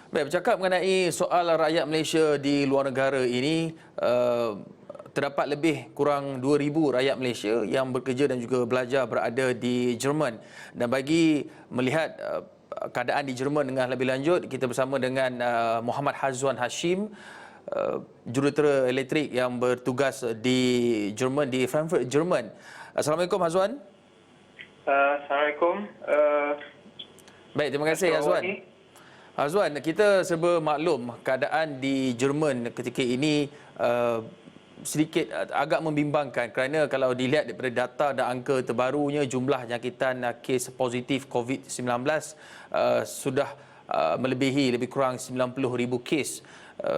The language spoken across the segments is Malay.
Baik, bercakap mengenai soal rakyat Malaysia di luar negara ini, terdapat lebih kurang 2,000 rakyat Malaysia yang bekerja dan juga belajar berada di Jerman. Dan bagi melihat keadaan di Jerman dengan lebih lanjut, kita bersama dengan Muhammad Hazwan Hashim, jurutera elektrik yang bertugas di Jerman, di Frankfurt, Jerman. Assalamualaikum Hazwan. Assalamualaikum. Baik, terima kasih Hazwan. Hazwan, kita serba maklum keadaan di Jerman ketika ini sedikit agak membimbangkan kerana kalau dilihat daripada data dan angka terbarunya, jumlah jangkitan kes positif COVID-19 sudah melebihi lebih kurang 90,000 kes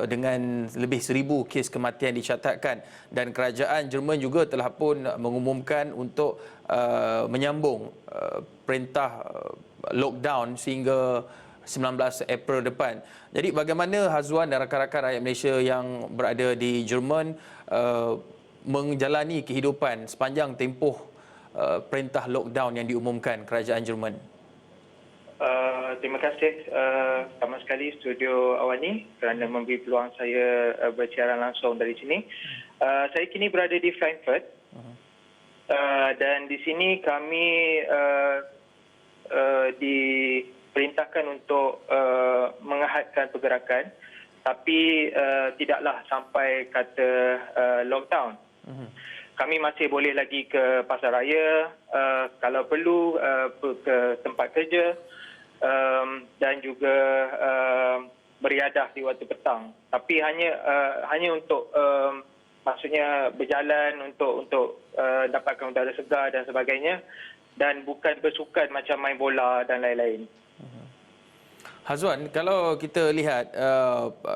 dengan lebih 1,000 kes kematian dicatatkan, dan kerajaan Jerman juga telah pun mengumumkan untuk menyambung perintah lockdown sehingga 19 April depan. Jadi bagaimana Hazwan dan rakan-rakan rakyat Malaysia yang berada di Jerman menjalani kehidupan sepanjang tempoh perintah lockdown yang diumumkan kerajaan Jerman? Terima kasih pertama sekali Studio Awani kerana memberi peluang saya bersiaran langsung dari sini. Saya kini berada di Frankfurt dan di sini kami diperintahkan untuk mengahadkan pergerakan, tapi tidaklah sampai kata lockdown. Kami masih boleh lagi ke pasar raya, kalau perlu ke tempat kerja, dan juga beriadah di waktu petang. Tapi hanya untuk maksudnya berjalan untuk dapatkan udara segar dan sebagainya, dan bukan bersukan macam main bola dan lain-lain. Hazwan, kalau kita lihat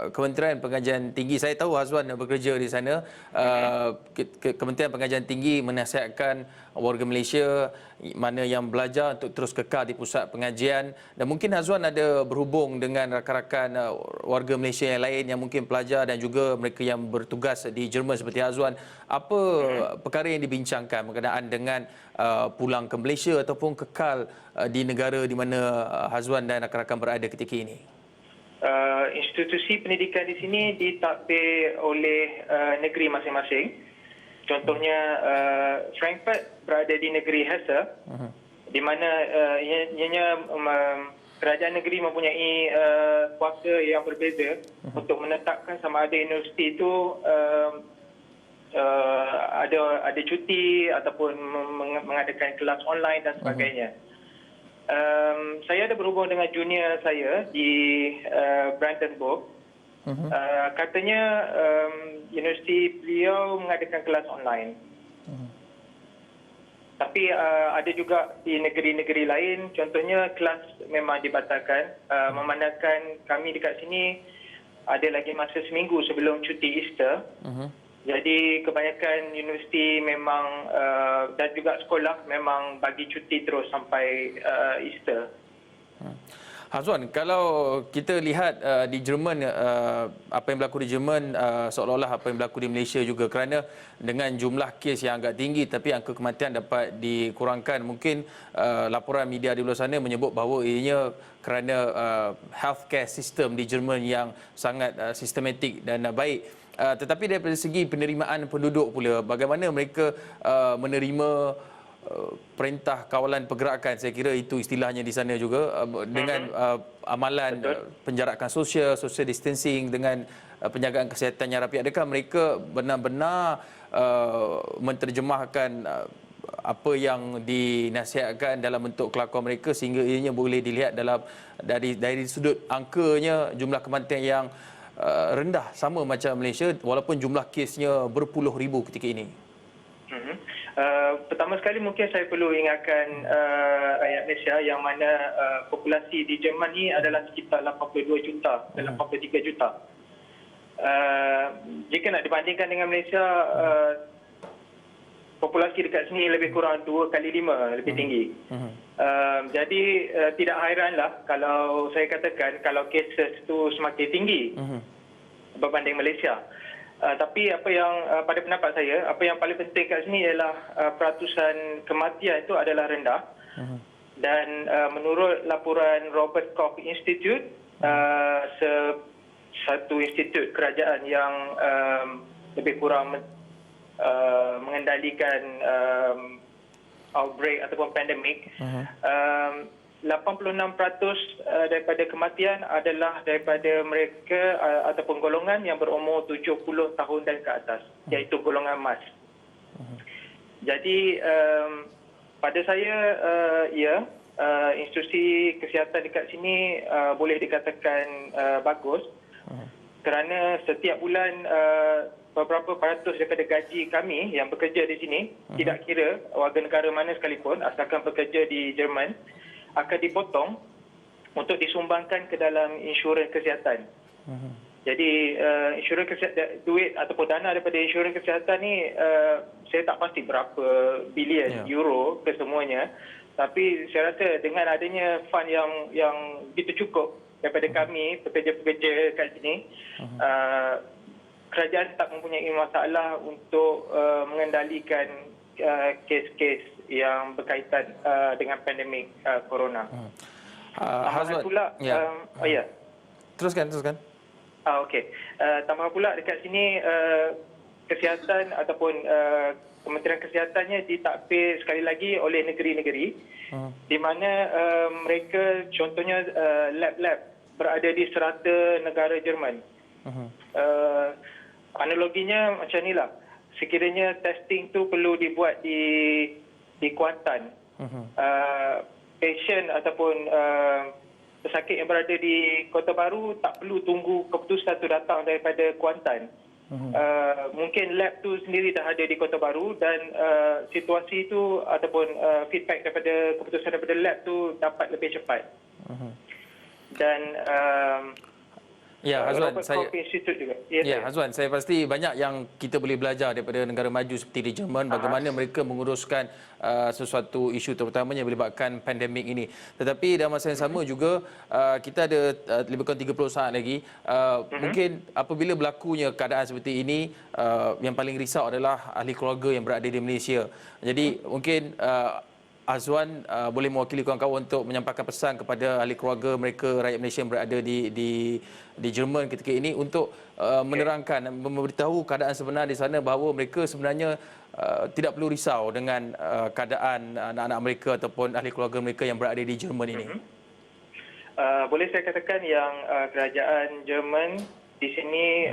Kementerian Pengajian Tinggi, saya tahu Hazwan bekerja di sana. Kementerian Pengajian Tinggi menasihatkan warga Malaysia mana yang belajar untuk terus kekal di pusat pengajian, dan mungkin Hazwan ada berhubung dengan rakan-rakan warga Malaysia yang lain yang mungkin pelajar dan juga mereka yang bertugas di Jerman seperti Hazwan. Apa perkara yang dibincangkan berkenaan dengan pulang ke Malaysia ataupun kekal di negara di mana Hazwan dan rakan-rakan berada ketika ini? Institusi pendidikan di sini ditadbir oleh negeri masing-masing. Contohnya Frankfurt berada di negeri Hesse, di mana ianya kerajaan negeri mempunyai kuasa yang berbeza untuk menetapkan sama ada universiti itu ada cuti ataupun mengadakan kelas online dan sebagainya. Saya ada berhubung dengan junior saya di Brandenburg. Katanya universiti beliau mengadakan kelas online. Tapi ada juga di negeri-negeri lain, contohnya kelas memang dibatalkan, memandangkan kami dekat sini ada lagi masa seminggu sebelum cuti Easter. Jadi kebanyakan universiti memang dan juga sekolah memang bagi cuti terus sampai Easter. Hazwan, kalau kita lihat di Jerman, apa yang berlaku di Jerman seolah-olah apa yang berlaku di Malaysia juga, kerana dengan jumlah kes yang agak tinggi tapi angka kematian dapat dikurangkan. Mungkin laporan media di luar sana menyebut bahawa ianya kerana healthcare system di Jerman yang sangat sistematik dan baik. Tetapi daripada segi penerimaan penduduk pula, bagaimana mereka menerima perintah kawalan pergerakan, saya kira itu istilahnya di sana juga, dengan amalan penjarakan sosial, social distancing dengan penjagaan kesihatan yang rapi. Adakah mereka benar-benar menterjemahkan apa yang dinasihatkan dalam bentuk kelakuan mereka sehingga ianya boleh dilihat dari sudut angkanya jumlah kematian yang rendah sama macam Malaysia walaupun jumlah kesnya berpuluh ribu ketika ini? Pertama sekali mungkin saya perlu ingatkan rakyat Malaysia yang mana populasi di Jerman ni adalah sekitar 82 juta dan 83 juta. Jika nak dibandingkan dengan Malaysia, populasi dekat sini lebih kurang 2 kali 5 lebih tinggi. Jadi tidak hairanlah kalau saya katakan kalau kes itu semakin tinggi berbanding Malaysia. Tapi apa yang pada pendapat saya, apa yang paling penting kat sini ialah peratusan kematian itu adalah rendah. Dan menurut laporan Robert Koch Institute, satu institut kerajaan yang lebih kurang mengendalikan outbreak ataupun pandemik. 86% daripada kematian adalah daripada mereka ataupun golongan yang berumur 70 tahun dan ke atas, iaitu golongan emas. Jadi pada saya, institusi kesihatan dekat sini boleh dikatakan bagus, kerana setiap bulan beberapa peratus daripada gaji kami yang bekerja di sini, tidak kira warga negara mana sekalipun, asalkan bekerja di Jerman, akan dipotong untuk disumbangkan ke dalam insurans kesihatan. Jadi insurans kesihatan, duit ataupun dana daripada insurans kesihatan ni saya tak pasti berapa bilion euro kesemuanya, tapi saya rasa dengan adanya fund yang begitu cukup daripada kami pekerja-pekerja kat sini, kerajaan tak mempunyai masalah untuk mengendalikan kes-kes yang berkaitan dengan pandemik corona. Tambahan pula, Teruskan. Okey. Tambahan pula dekat sini kesihatan ataupun Kementerian Kesihatannya ditadbir sekali lagi oleh negeri-negeri, di mana mereka contohnya lab-lab berada di serata negara Jerman. Analoginya macam inilah. Sekiranya testing tu perlu dibuat di Kuantan, pasien ataupun pesakit yang berada di Kota Baru tak perlu tunggu keputusan tu datang daripada Kuantan. Mungkin lab tu sendiri dah ada di Kota Baru dan situasi tu ataupun feedback daripada keputusan daripada lab tu dapat lebih cepat. Dan Hazwan, Hazwan, saya pasti banyak yang kita boleh belajar daripada negara maju seperti di Jerman, bagaimana mereka menguruskan sesuatu isu terutamanya melibatkan pandemik ini. Tetapi dalam masa yang sama juga kita ada lebih kurang 30 saat lagi. Mungkin apabila berlakunya keadaan seperti ini, yang paling risau adalah ahli keluarga yang berada di Malaysia. Jadi mungkin Azwan boleh mewakili kawan-kawan untuk menyampaikan pesan kepada ahli keluarga mereka, rakyat Malaysia yang berada di Jerman ketika ini untuk menerangkan, memberitahu keadaan sebenar di sana, bahawa mereka sebenarnya tidak perlu risau dengan keadaan anak-anak mereka ataupun ahli keluarga mereka yang berada di Jerman ini. Boleh saya katakan yang kerajaan Jerman di sini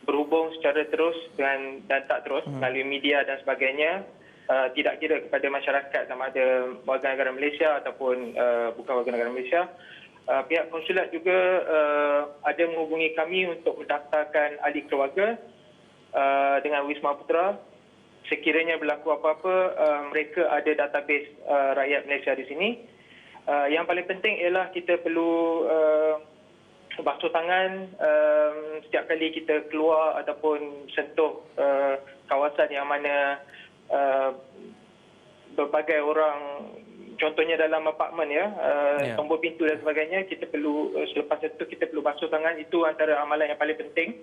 berhubung secara terus dan tak terus melalui media dan sebagainya. Tidak kira kepada masyarakat sama ada warga negara Malaysia ataupun bukan warga negara Malaysia. Pihak konsulat juga ada menghubungi kami untuk mendaftarkan ahli keluarga dengan Wisma Putra. Sekiranya berlaku apa-apa, mereka ada database rakyat Malaysia di sini. Yang paling penting ialah kita perlu basuh tangan setiap kali kita keluar ataupun sentuh kawasan yang mana berbagai orang, contohnya dalam apartmen tombol pintu dan sebagainya, kita perlu selepas itu kita perlu basuh tangan. Itu antara amalan yang paling penting.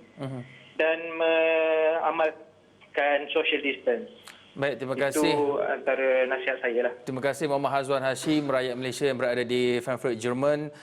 Dan mengamalkan social distance. Baik, terima kasih. Itu antara nasihat saya lah. Terima kasih Muhammad Hazwan Hashim, rakyat Malaysia yang berada di Frankfurt, Jerman.